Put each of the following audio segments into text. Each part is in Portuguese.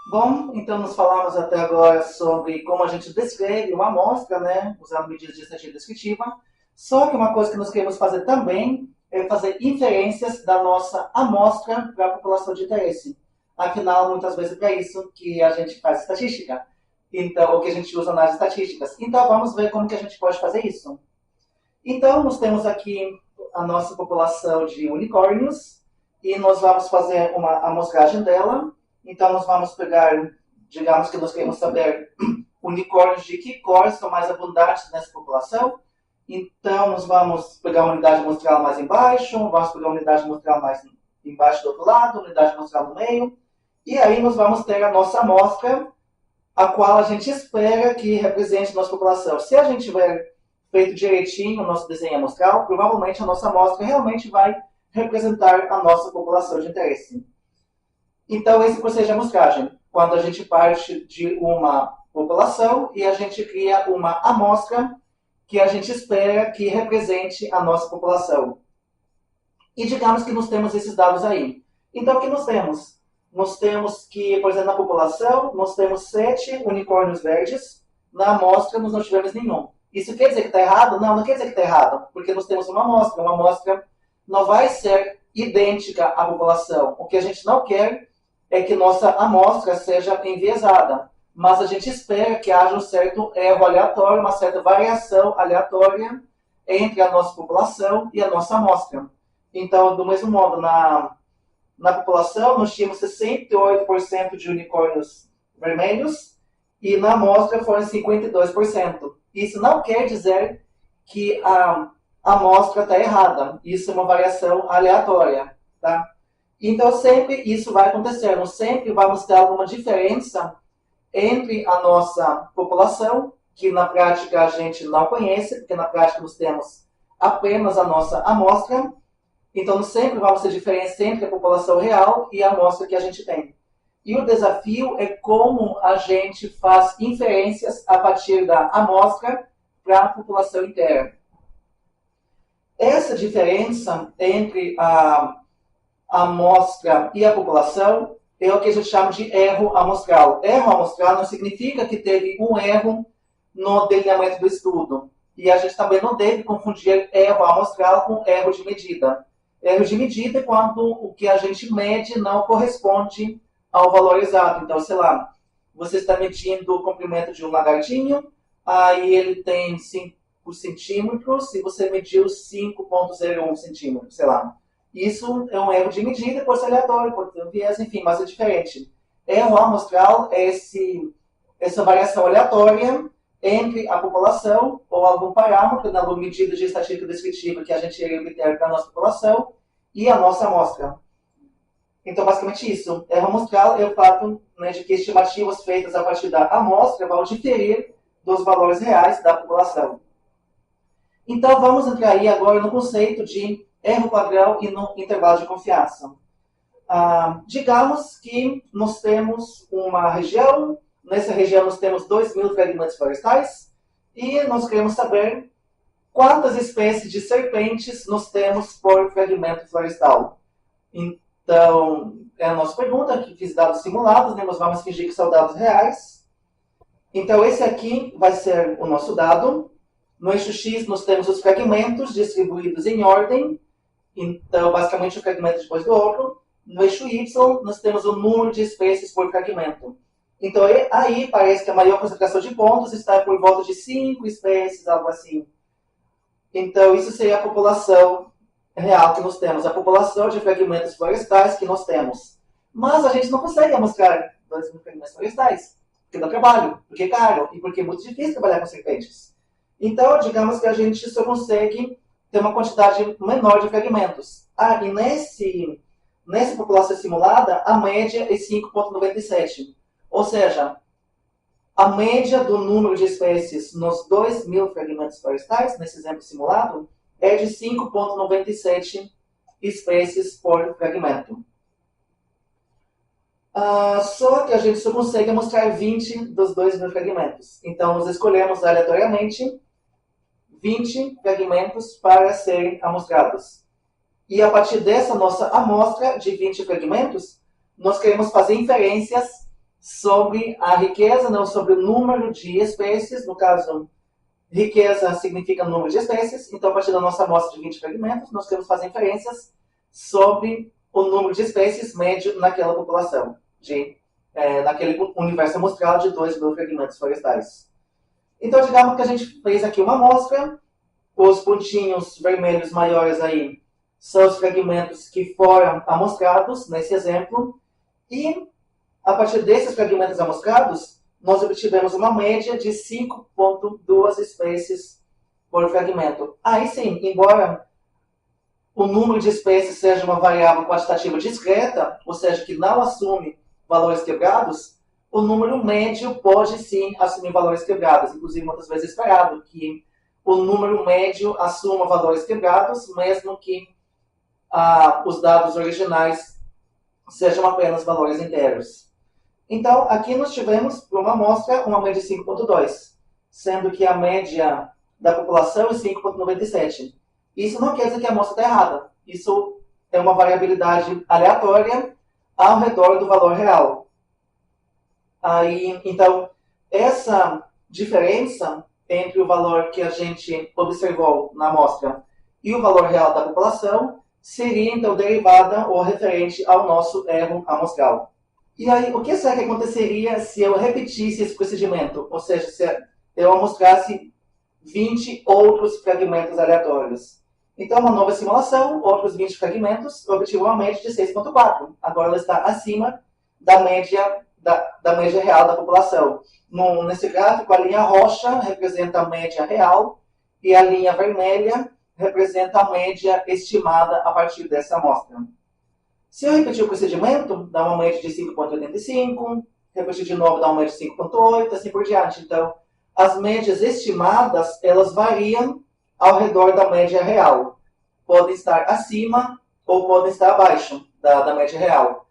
Bom, então nós falamos até agora sobre como a gente descreve uma amostra, né, usando medidas de estatística descritiva. Só que uma coisa que nós queremos fazer também é fazer inferências da nossa amostra para a população de interesse. Afinal, muitas vezes é para isso que a gente faz estatística. Então, o que a gente usa nas estatísticas. Então, vamos ver como que a gente pode fazer isso. Então, nós temos aqui a nossa população de unicórnios e nós vamos fazer uma amostragem dela. Então, nós vamos pegar, digamos que nós queremos saber unicórnios de que cores são mais abundantes nessa população. Então, nós vamos pegar uma unidade amostral mais embaixo, vamos pegar uma unidade amostral mais embaixo do outro lado, unidade amostral no meio. E aí nós vamos ter a nossa amostra, a qual a gente espera que represente a nossa população. Se a gente tiver feito direitinho o nosso desenho amostral, provavelmente a nossa amostra realmente vai representar a nossa população de interesse. Então, esse processo de amostragem, quando a gente parte de uma população e a gente cria uma amostra que a gente espera que represente a nossa população. E digamos que nós temos esses dados aí. Então, o que nós temos? Nós temos que, por exemplo, na população, nós temos 7 unicórnios verdes. Na amostra, nós não tivemos nenhum. Isso quer dizer que está errado? Não, não quer dizer que está errado, porque nós temos uma amostra. Uma amostra não vai ser idêntica à população. O que a gente não quer é que nossa amostra seja enviesada, mas a gente espera que haja um certo erro aleatório, uma certa variação aleatória entre a nossa população e a nossa amostra. Então, do mesmo modo, na população, nós tínhamos 68% de unicórnios vermelhos e na amostra foram 52%. Isso não quer dizer que a amostra está errada. Isso é uma variação aleatória. Tá? Então, sempre isso vai acontecer. Nós sempre vamos ter alguma diferença entre a nossa população, que na prática a gente não conhece, porque na prática nós temos apenas a nossa amostra. Então, sempre vamos ter diferença entre a população real e a amostra que a gente tem. E o desafio é como a gente faz inferências a partir da amostra para a população inteira. Essa diferença entre a amostra e a população é o que a gente chama de erro amostral. Erro amostral não significa que teve um erro no delineamento do estudo. E a gente também não deve confundir erro amostral com erro de medida. Erro de medida é quando o que a gente mede não corresponde ao valor exato. Então, sei lá, você está medindo o comprimento de um lagartinho, aí ele tem 5 centímetros e você mediu 5,01 centímetros, sei lá. Isso é um erro de medida, pode ser aleatório, pode ter um viés, enfim, mas é diferente. Erro amostral é essa variação aleatória entre a população ou algum parâmetro, alguma medida de estatística descritiva que a gente iria obter para a nossa população e a nossa amostra. Então, basicamente isso. Erro amostral é o fato, né, de que estimativas feitas a partir da amostra vão diferir dos valores reais da população. Então, vamos entrar aí agora no conceito de erro padrão e no intervalo de confiança. Digamos que nós temos uma região, nessa região nós temos 2.000 fragmentos florestais e nós queremos saber quantas espécies de serpentes nós temos por fragmento florestal. Então, é a nossa pergunta, que fiz dados simulados, né, mas vamos fingir que são dados reais. Então, esse aqui vai ser o nosso dado. No eixo X, nós temos os fragmentos distribuídos em ordem. Então, basicamente, um fragmento depois do outro. No eixo Y, nós temos o número de espécies por fragmento. Então, aí parece que a maior concentração de pontos está por volta de 5 espécies, algo assim. Então, isso seria a população real que nós temos, a população de fragmentos florestais que nós temos. Mas a gente não consegue mostrar 2.000 fragmentos florestais, porque dá trabalho, porque é caro e porque é muito difícil trabalhar com serpentes. Então, digamos que a gente só consegue ter uma quantidade menor de fragmentos. E nessa população simulada, a média é 5,97. Ou seja, a média do número de espécies nos 2.000 fragmentos florestais, nesse exemplo simulado, é de 5,97 espécies por fragmento. Só que a gente só consegue mostrar 20 dos 2.000 fragmentos. Então, nós escolhemos aleatoriamente 20 fragmentos para serem amostrados. E a partir dessa nossa amostra de 20 fragmentos, nós queremos fazer inferências sobre a riqueza, não sobre o número de espécies. No caso, riqueza significa número de espécies. Então, a partir da nossa amostra de 20 fragmentos, nós queremos fazer inferências sobre o número de espécies médio naquela população, naquele universo amostral de 2.000 fragmentos florestais. Então, digamos que a gente fez aqui uma amostra, os pontinhos vermelhos maiores aí são os fragmentos que foram amostrados nesse exemplo, e a partir desses fragmentos amostrados, nós obtivemos uma média de 5,2 espécies por fragmento. Aí sim, embora o número de espécies seja uma variável quantitativa discreta, ou seja, que não assume valores quebrados, o número médio pode sim assumir valores quebrados. Inclusive, muitas vezes é esperado que o número médio assuma valores quebrados, mesmo que os dados originais sejam apenas valores inteiros. Então, aqui nós tivemos, para uma amostra, uma média de 5,2, sendo que a média da população é 5,97. Isso não quer dizer que a amostra está errada. Isso é uma variabilidade aleatória ao redor do valor real. Então, essa diferença entre o valor que a gente observou na amostra e o valor real da população seria, então, derivada ou referente ao nosso erro amostral. E aí, o que será que aconteceria se eu repetisse esse procedimento? Ou seja, se eu amostrasse 20 outros fragmentos aleatórios. Então, uma nova simulação, outros 20 fragmentos, obtive uma média de 6,4. Agora ela está acima da média real da população. Nesse gráfico, a linha roxa representa a média real e a linha vermelha representa a média estimada a partir dessa amostra. Se eu repetir o procedimento, dá uma média de 5,85, repetir de novo, dá uma média de 5,8, assim por diante. Então, as médias estimadas, elas variam ao redor da média real. Podem estar acima ou podem estar abaixo da média real.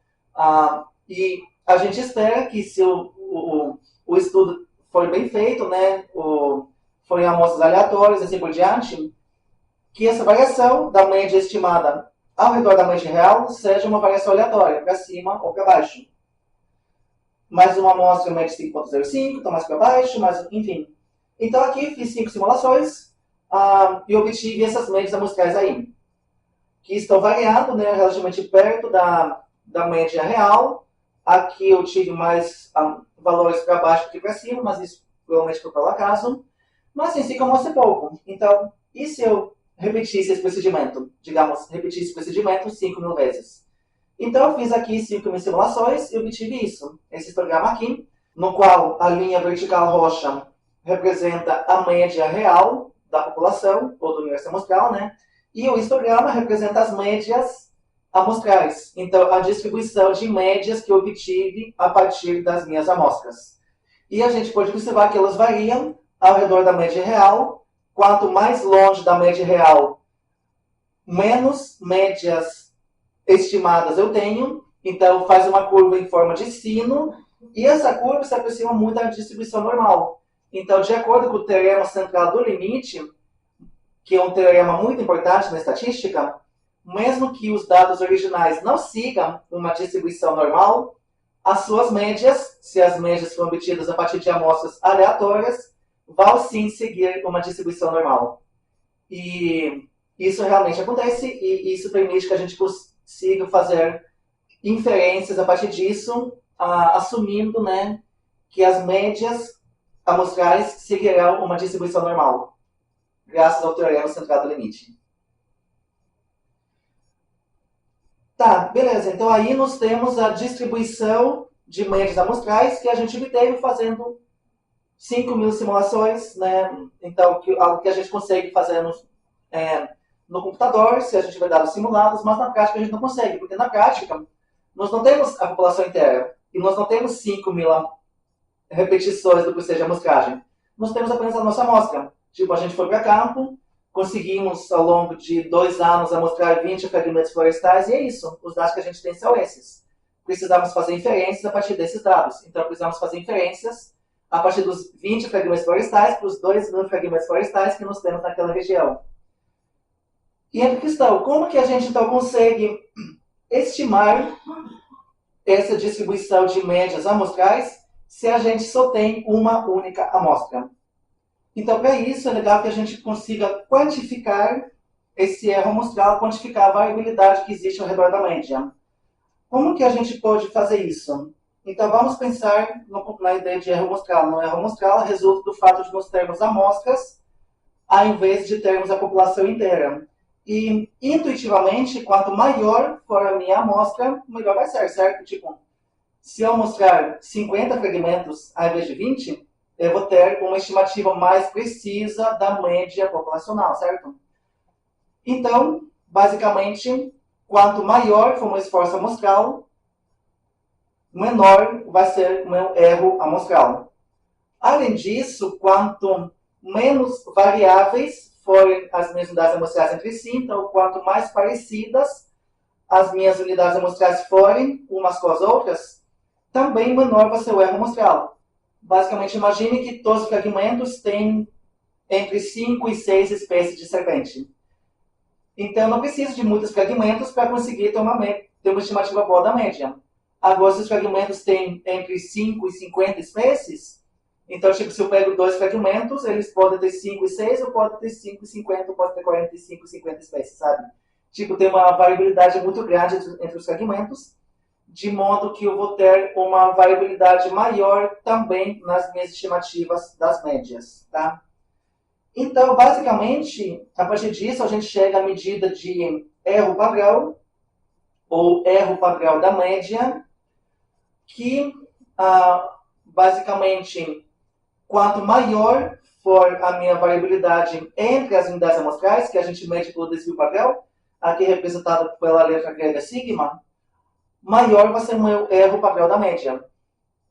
E a gente espera que, se o estudo for bem feito, né, forem amostras aleatórias, assim por diante, que essa variação da média estimada ao redor da média real seja uma variação aleatória, para cima ou para baixo. Mais uma amostra média 5,05, então mais para baixo, enfim. Então aqui fiz 5 simulações e obtive essas médias amostrais aí, que estão variando, né, relativamente perto da média real. Aqui eu tive mais valores para baixo do que para cima, mas isso provavelmente foi pelo acaso. Mas em si que eu mostrei pouco. Então, e se eu repetisse esse procedimento? Digamos, repetisse esse procedimento 5.000 vezes. Então, eu fiz aqui 5.000 simulações e obtive isso. Esse histograma aqui, no qual a linha vertical roxa representa a média real da população, ou do universo amostral, né? E o histograma representa as médias amostrais. Então, a distribuição de médias que eu obtive a partir das minhas amostras. E a gente pode observar que elas variam ao redor da média real. Quanto mais longe da média real, menos médias estimadas eu tenho. Então, faz uma curva em forma de sino. E essa curva se aproxima muito da distribuição normal. Então, de acordo com o teorema central do limite, que é um teorema muito importante na estatística, mesmo que os dados originais não sigam uma distribuição normal, as suas médias, se as médias foram obtidas a partir de amostras aleatórias, vão sim seguir uma distribuição normal. E isso realmente acontece, e isso permite que a gente consiga fazer inferências a partir disso, assumindo, né, que as médias amostrais seguirão uma distribuição normal, graças ao teorema central do limite. Tá, beleza. Então aí nós temos a distribuição de médias amostrais que a gente obteve fazendo 5.000 simulações, né? Então, algo que a gente consegue fazer no computador, se a gente tiver dados simulados, mas na prática a gente não consegue, porque na prática nós não temos a população inteira e nós não temos 5.000 repetições do processo de amostragem. Nós temos apenas a nossa amostra. Tipo, a gente foi para campo, conseguimos ao longo de 2 anos amostrar 20 fragmentos florestais e é isso. Os dados que a gente tem são esses. Precisamos fazer inferências a partir desses dados. Então, precisamos fazer inferências a partir dos 20 fragmentos florestais para os 2.000 fragmentos florestais que nós temos naquela região. E entra a questão, como que a gente então consegue estimar essa distribuição de médias amostrais se a gente só tem uma única amostra. Então, para isso, é legal que a gente consiga quantificar esse erro amostral, quantificar a variabilidade que existe ao redor da média. Como que a gente pode fazer isso? Então, vamos pensar na ideia de erro amostral. No erro amostral resulta do fato de nós termos amostras ao invés de termos a população inteira. E, intuitivamente, quanto maior for a minha amostra, melhor vai ser, certo? Tipo, se eu mostrar 50 fragmentos ao invés de 20, eu vou ter uma estimativa mais precisa da média populacional, certo? Então, basicamente, quanto maior for o meu esforço amostral, menor vai ser o meu erro amostral. Além disso, quanto menos variáveis forem as minhas unidades amostrais entre si, então, quanto mais parecidas as minhas unidades amostrais forem umas com as outras, também menor vai ser o erro amostral. Basicamente, imagine que todos os fragmentos têm entre 5 e 6 espécies de serpente. Então, eu não preciso de muitos fragmentos para conseguir ter uma estimativa boa da média. Agora, se os fragmentos têm entre 5 e 50 espécies, então, tipo, se eu pego 2 fragmentos, eles podem ter 5 e 6, ou podem ter 5 e 50, ou podem ter 45 e 50 espécies, sabe? Tipo, tem uma variabilidade muito grande entre os fragmentos, de modo que eu vou ter uma variabilidade maior também nas minhas estimativas das médias, tá? Então, basicamente, a partir disso, a gente chega à medida de erro padrão, ou erro padrão da média, que, basicamente, quanto maior for a minha variabilidade entre as unidades amostrais, que a gente mede pelo desvio padrão, aqui representado pela letra grega sigma, maior vai ser o meu erro padrão da média.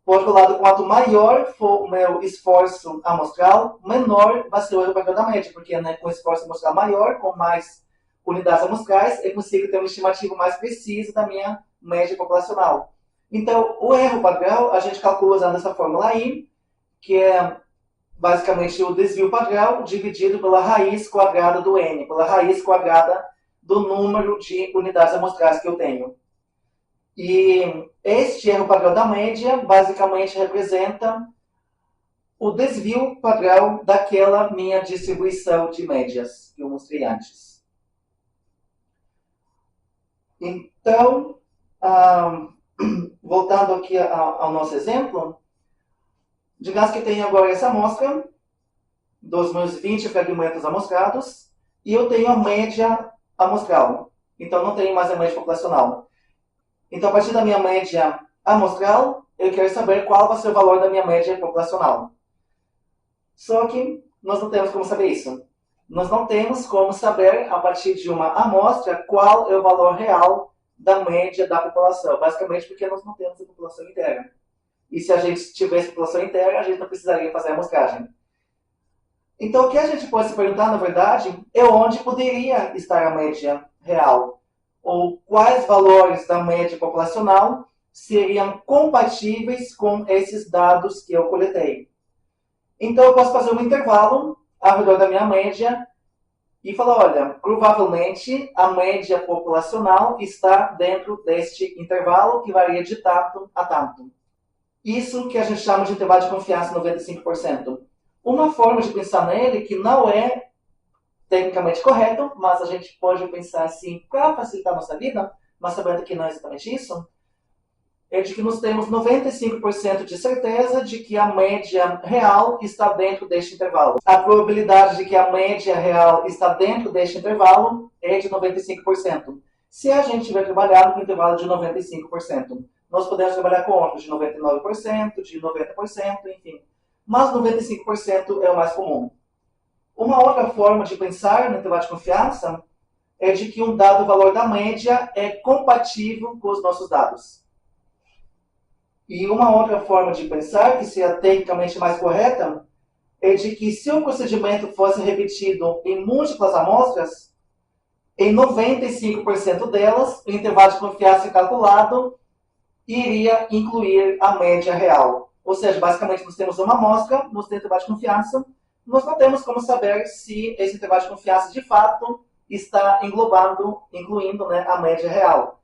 Por outro lado, quanto maior for o meu esforço amostral, menor vai ser o erro padrão da média, porque, né, com esforço amostral maior, com mais unidades amostrais, eu consigo ter uma estimativa mais precisa da minha média populacional. Então, o erro padrão, a gente calcula usando essa fórmula aí, que é basicamente o desvio padrão dividido pela raiz quadrada do n, pela raiz quadrada do número de unidades amostrais que eu tenho. E este erro padrão da média basicamente representa o desvio padrão daquela minha distribuição de médias que eu mostrei antes. Então, voltando aqui ao nosso exemplo, digamos que tenho agora essa amostra dos meus 20 fragmentos amostrados e eu tenho a média amostral. Então, não tenho mais a média populacional. Então, a partir da minha média amostral, eu quero saber qual vai ser o valor da minha média populacional. Só que nós não temos como saber isso. Nós não temos como saber, a partir de uma amostra, qual é o valor real da média da população. Basicamente porque nós não temos a população inteira. E se a gente tivesse a população inteira, a gente não precisaria fazer a amostragem. Então, o que a gente pode se perguntar, na verdade, é onde poderia estar a média real. Ou quais valores da média populacional seriam compatíveis com esses dados que eu coletei. Então, eu posso fazer um intervalo ao redor da minha média e falar, olha, provavelmente a média populacional está dentro deste intervalo que varia de tanto a tanto. Isso que a gente chama de intervalo de confiança 95%. Uma forma de pensar nele que não é tecnicamente correto, mas a gente pode pensar assim para facilitar a nossa vida, mas sabendo que não é exatamente isso, é de que nós temos 95% de certeza de que a média real está dentro deste intervalo. A probabilidade de que a média real está dentro deste intervalo é de 95%. Se a gente estiver trabalhando com um intervalo de 95%, nós podemos trabalhar com outros de 99%, de 90%, enfim. Mas 95% é o mais comum. Uma outra forma de pensar no intervalo de confiança é de que um dado valor da média é compatível com os nossos dados. E uma outra forma de pensar, que seria tecnicamente mais correta, é de que se o procedimento fosse repetido em múltiplas amostras, em 95% delas, o intervalo de confiança calculado iria incluir a média real. Ou seja, basicamente, nós temos uma amostra, nós temos intervalo de confiança, nós não temos como saber se esse intervalo de confiança, de fato, está incluindo, né, a média real.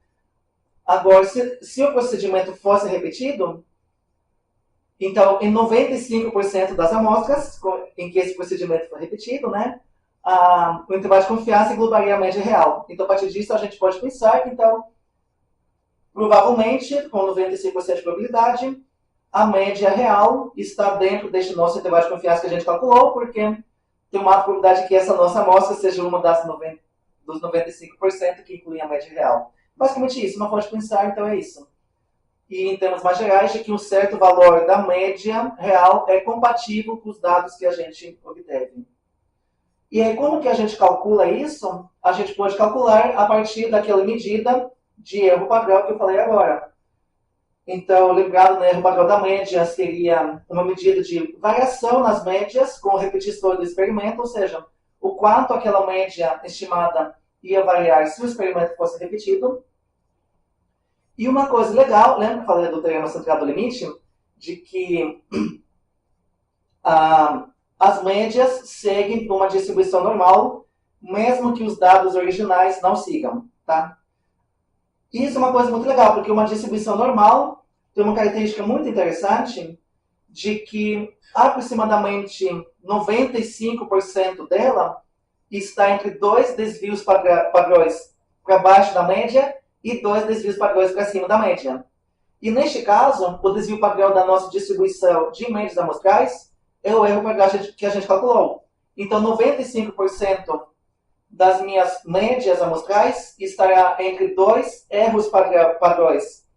Agora, se o procedimento fosse repetido, então, em 95% das amostras em que esse procedimento foi repetido, né, o intervalo de confiança englobaria a média real. Então, a partir disso, a gente pode pensar que, então, provavelmente, com 95% de probabilidade, a média real está dentro deste nosso intervalo de confiança que a gente calculou, porque tem uma alta probabilidade que essa nossa amostra seja uma dos 95% que incluem a média real. Basicamente isso, não pode pensar, então é isso. E em termos mais gerais, de que um certo valor da média real é compatível com os dados que a gente obteve. E aí, como que a gente calcula isso? A gente pode calcular a partir daquela medida de erro padrão que eu falei agora. Então, lembrado, né, erro padrão da média seria uma medida de variação nas médias com o repetidor do experimento, ou seja, o quanto aquela média estimada ia variar se o experimento fosse repetido. E uma coisa legal, lembra que eu falei do teorema central do limite? De que as médias seguem uma distribuição normal, mesmo que os dados originais não sigam, tá? Isso é uma coisa muito legal, porque uma distribuição normal tem uma característica muito interessante de que aproximadamente 95% dela está entre dois desvios padrões para baixo da média e dois desvios padrões para cima da média. E neste caso, o desvio padrão da nossa distribuição de médias amostrais é o erro padrão que a gente calculou. Então, 95% das minhas médias amostrais estará entre dois erros padrões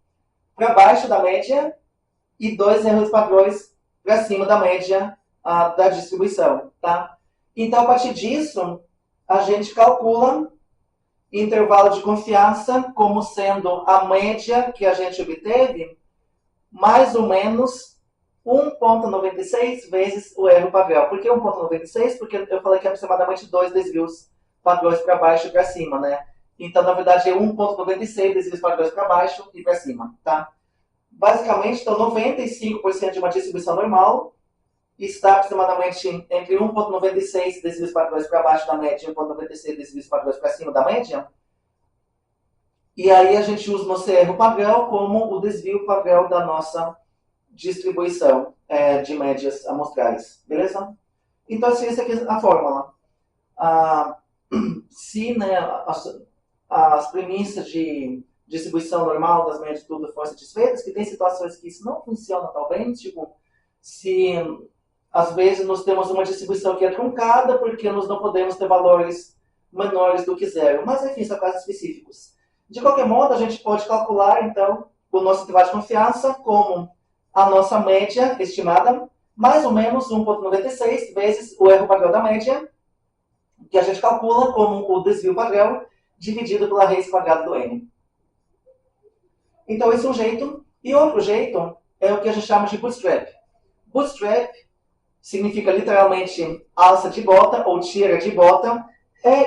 para baixo da média e dois erros padrões para cima da média da distribuição. Tá? Então, a partir disso, a gente calcula intervalo de confiança como sendo a média que a gente obteve mais ou menos 1,96 vezes o erro padrão. Por que 1,96? Porque eu falei que é aproximadamente dois desvios padrões para baixo e para cima, né? Então, na verdade, é 1,96 desvios padrões para baixo e para cima, tá? Basicamente, então, 95% de uma distribuição normal está aproximadamente entre 1,96 desvios padrões para baixo da média e 1,96 desvios padrões para cima da média. E aí a gente usa o nosso erro padrão como o desvio padrão da nossa distribuição de médias amostrais. Beleza? Então, essa aqui é a fórmula. Se, né, as premissas de distribuição normal das médias tudo foram satisfeitas, que tem situações que isso não funciona tão bem, tipo, se às vezes nós temos uma distribuição que é truncada porque nós não podemos ter valores menores do que zero. Mas, enfim, são casos específicos. De qualquer modo, a gente pode calcular, então, o nosso intervalo de confiança como a nossa média estimada, mais ou menos 1,96 vezes o erro padrão da média, que a gente calcula como o desvio padrão dividido pela raiz quadrada do n. Então, esse é um jeito. E outro jeito é o que a gente chama de bootstrap. Bootstrap significa literalmente alça de bota ou tira de bota.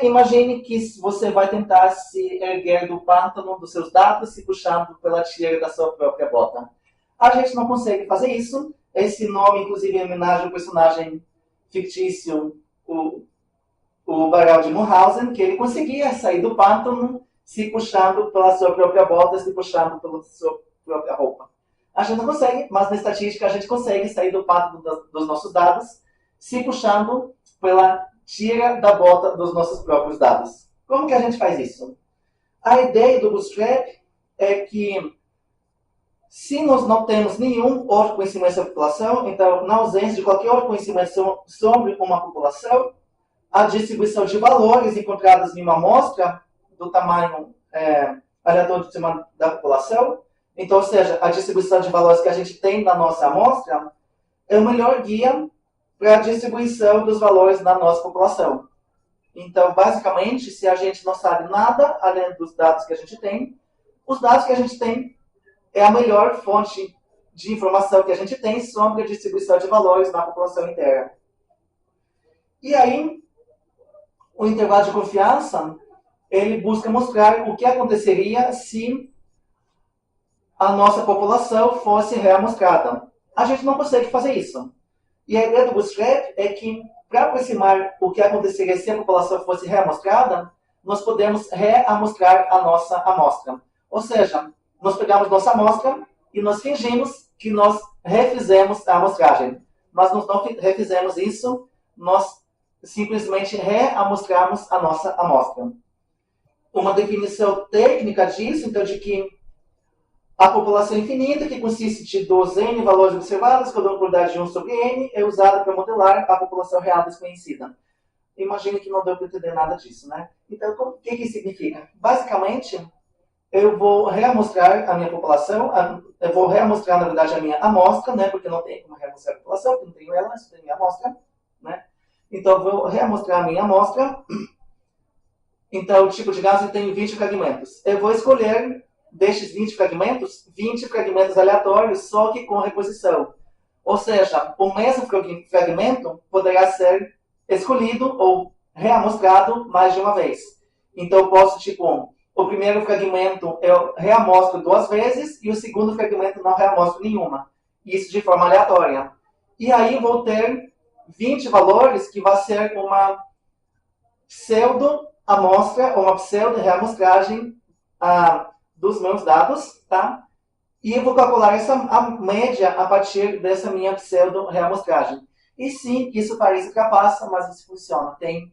Imagine que você vai tentar se erguer do pântano dos seus dados se puxando pela tira da sua própria bota. A gente não consegue fazer isso. Esse nome, inclusive, é em homenagem ao personagem fictício, o Barão de Munchausen, que ele conseguia sair do pântano se puxando pela sua própria bota, se puxando pela sua própria roupa. A gente não consegue, mas na estatística a gente consegue sair do pântano dos nossos dados se puxando pela tira da bota dos nossos próprios dados. Como que a gente faz isso? A ideia do Bootstrap é que se nós não temos nenhum outro conhecimento sobre a população, então, na ausência de qualquer outro conhecimento sobre uma população, a distribuição de valores encontrados em uma amostra do tamanho aleatório da população, então, ou seja, a distribuição de valores que a gente tem na nossa amostra, é o melhor guia para a distribuição dos valores da nossa população. Então, basicamente, se a gente não sabe nada além dos dados que a gente tem, os dados que a gente tem é a melhor fonte de informação que a gente tem sobre a distribuição de valores na população inteira. E aí, o intervalo de confiança, ele busca mostrar o que aconteceria se a nossa população fosse reamostrada. A gente não consegue fazer isso. E a ideia do Bootstrap é que, para aproximar o que aconteceria se a população fosse reamostrada, nós podemos reamostrar a nossa amostra. Ou seja, nós pegamos nossa amostra e nós fingimos que nós refizemos a amostragem. Nós não refizemos isso, nós simplesmente reamostramos a nossa amostra. Uma definição técnica disso, então, de que a população infinita, que consiste de dos N valores observados, com a probabilidade de 1 sobre N, é usada para modelar a população real desconhecida. Imagine que não deu para entender nada disso, né? Então, o que isso significa? Basicamente, eu vou reamostrar a minha população, eu vou reamostrar, na verdade, a minha amostra, né? Porque não tem como reamostrar a população, porque não tenho ela, só tenho a minha amostra, né? Então, eu vou reamostrar a minha amostra. Então, tipo de gás, eu tenho 20 fragmentos. Eu vou escolher, destes 20 fragmentos aleatórios, só que com reposição. Ou seja, o mesmo fragmento poderá ser escolhido ou reamostrado mais de uma vez. Então, eu posso, tipo, o primeiro fragmento eu reamostro 2 vezes e o segundo fragmento não reamostro nenhuma. Isso de forma aleatória. E aí eu vou ter 20 valores que vai ser uma pseudo-amostra ou uma pseudo-reamostragem dos meus dados, tá? E eu vou calcular a média a partir dessa minha pseudo-reamostragem. E sim, isso parece capaz, mas isso funciona. Tem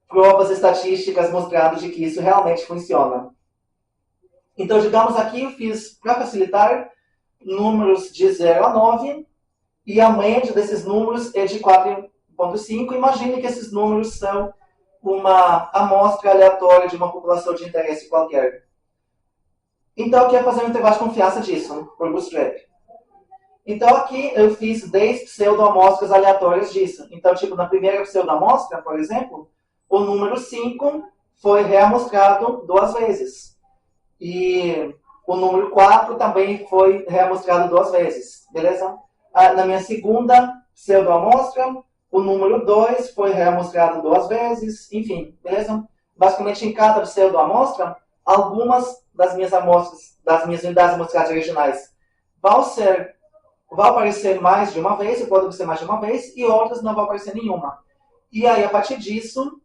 provas estatísticas mostrando de que isso realmente funciona. Então, digamos aqui, eu fiz, para facilitar, números de 0 a 9, e a média desses números é de 4,5. Imagine que esses números são uma amostra aleatória de uma população de interesse qualquer. Então, eu quero fazer um intervalo de confiança disso, por Bootstrap. Então, aqui eu fiz 10 pseudo-amostras aleatórias disso. Então, tipo, na primeira pseudo-amostra, por exemplo, o número 5 foi reamostrado 2 vezes. E o número 4 também foi reamostrado 2 vezes. Beleza? Na minha segunda pseudo-amostra, o número 2 foi reamostrado 2 vezes. Enfim, beleza? Basicamente, em cada pseudo-amostra, algumas das minhas amostras, das minhas unidades amostradas originais, vai aparecer mais de uma vez, pode aparecer mais de uma vez, e outras não vai aparecer nenhuma. E aí, a partir disso,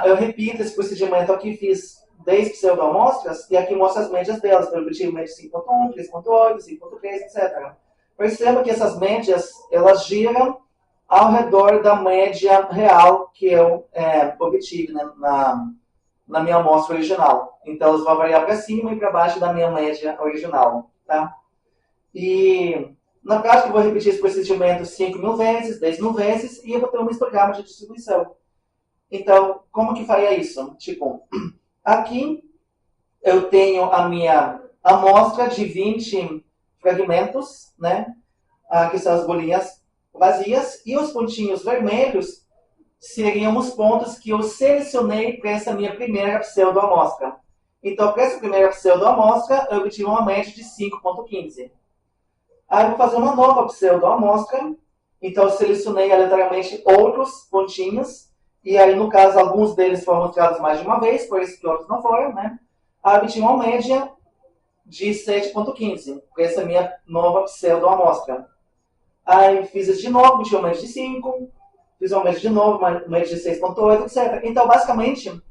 eu repito esse procedimento aqui, fiz 10 pseudo-amostras, e aqui mostra as médias delas, eu repeti média 5.1, 3.8, 5.3, etc. Perceba que essas médias, elas giram ao redor da média real que eu obtive, né, na minha amostra original. Então, elas vão variar para cima e para baixo da minha média original, tá? E, na prática, eu vou repetir esse procedimento 5.000 vezes, 10.000 vezes, e eu vou ter um histograma de distribuição. Então, como que faria isso? Tipo, aqui eu tenho a minha amostra de 20 fragmentos, né? Que são as bolinhas vazias, e os pontinhos vermelhos seriam os pontos que eu selecionei para essa minha primeira pseudo-amostra. Então, para essa primeira pseudo-amostra, eu obtive uma média de 5.15. Aí eu vou fazer uma nova pseudo-amostra. Então, eu selecionei aleatoriamente outros pontinhos. E aí, no caso, alguns deles foram mostrados mais de uma vez, por isso que outros não foram, né? Aí eu obtive uma média de 7.15, para essa minha nova pseudo-amostra. Aí fiz isso de novo, obtive uma média de 5. Fiz uma média de novo, uma média de 6.8, etc. Então, basicamente,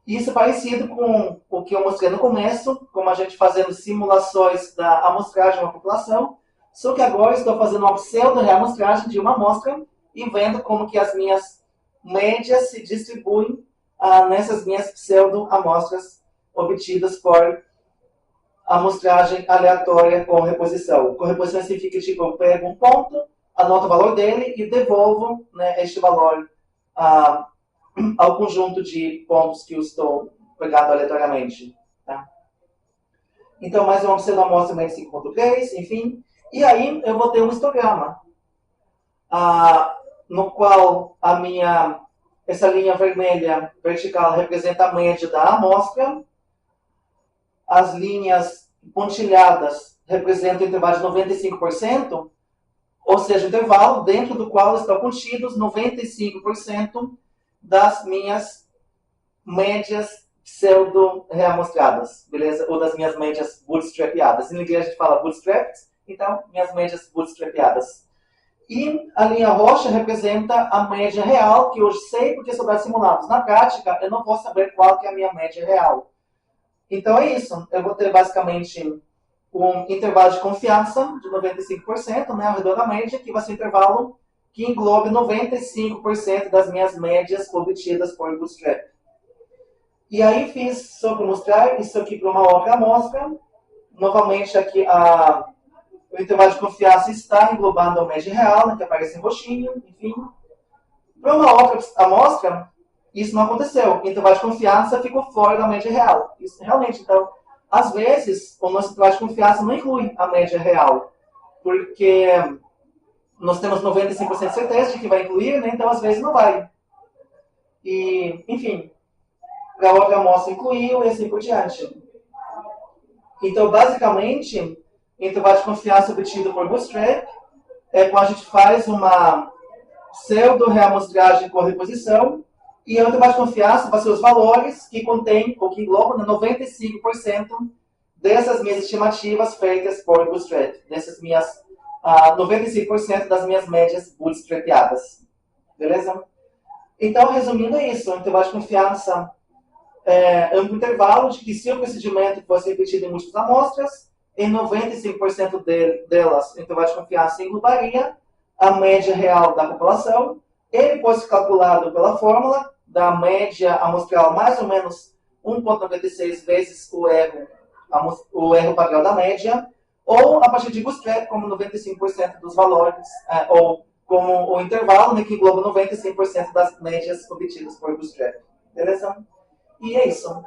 isso é parecido com o que eu mostrei no começo, como a gente fazendo simulações da amostragem de uma população, só que agora estou fazendo uma pseudo-reamostragem de uma amostra e vendo como que as minhas médias se distribuem nessas minhas pseudo-amostras obtidas por amostragem aleatória com reposição. Com reposição significa, tipo, eu pego um ponto, anoto o valor dele e devolvo, né, este valor ao conjunto de pontos que eu estou pegando aleatoriamente. Tá? Então, mais uma pseudo-amostra média 5.3, enfim. E aí, eu vou ter um histograma, no qual essa linha vermelha vertical representa a média da amostra, as linhas pontilhadas representam o intervalo de 95%, ou seja, o intervalo dentro do qual estão contidos 95% das minhas médias pseudo-reamostradas, beleza? Ou das minhas médias bootstrapeadas. Em inglês a gente fala bootstrapped, então, minhas médias bootstrapeadas. E a linha roxa representa a média real, que eu sei porque são dados simulados. Na prática, eu não vou saber qual que é a minha média real. Então é isso. Eu vou ter basicamente um intervalo de confiança de 95%, né, ao redor da média, que vai ser um intervalo que englobe 95% das minhas médias obtidas por Bootstrap. E aí fiz só para mostrar isso aqui para uma outra amostra. Novamente aqui o intervalo de confiança está englobando a média real, né, que aparece em roxinho, enfim. Para uma outra amostra, isso não aconteceu. O intervalo de confiança ficou fora da média real. Isso realmente, então, às vezes, o nosso intervalo de confiança não inclui a média real, porque nós temos 95% de certeza de que vai incluir, né? Então às vezes não vai. E, enfim, para a outra amostra incluiu e assim por diante. Então, basicamente, o intervalo de confiança obtido por Bootstrap é quando a gente faz uma pseudo-reamostragem por reposição, e o intervalo de confiança vai ser os valores que contém, ou que englobam, 95% dessas minhas estimativas feitas por Bootstrap, dessas minhas 95% das minhas médias bootstrapeadas. Beleza? Então, resumindo, é isso. O intervalo de confiança é um intervalo de que, se o procedimento fosse repetido em múltiplas amostras, em 95% delas, o intervalo de confiança englobaria a média real da população. Ele pode ser calculado pela fórmula da média amostral mais ou menos 1,96 vezes o erro padrão da média, ou a partir de Bootstrap, como 95% dos valores, ou como o intervalo, né, que engloba 95% das médias obtidas por Bootstrap. Beleza? E é isso.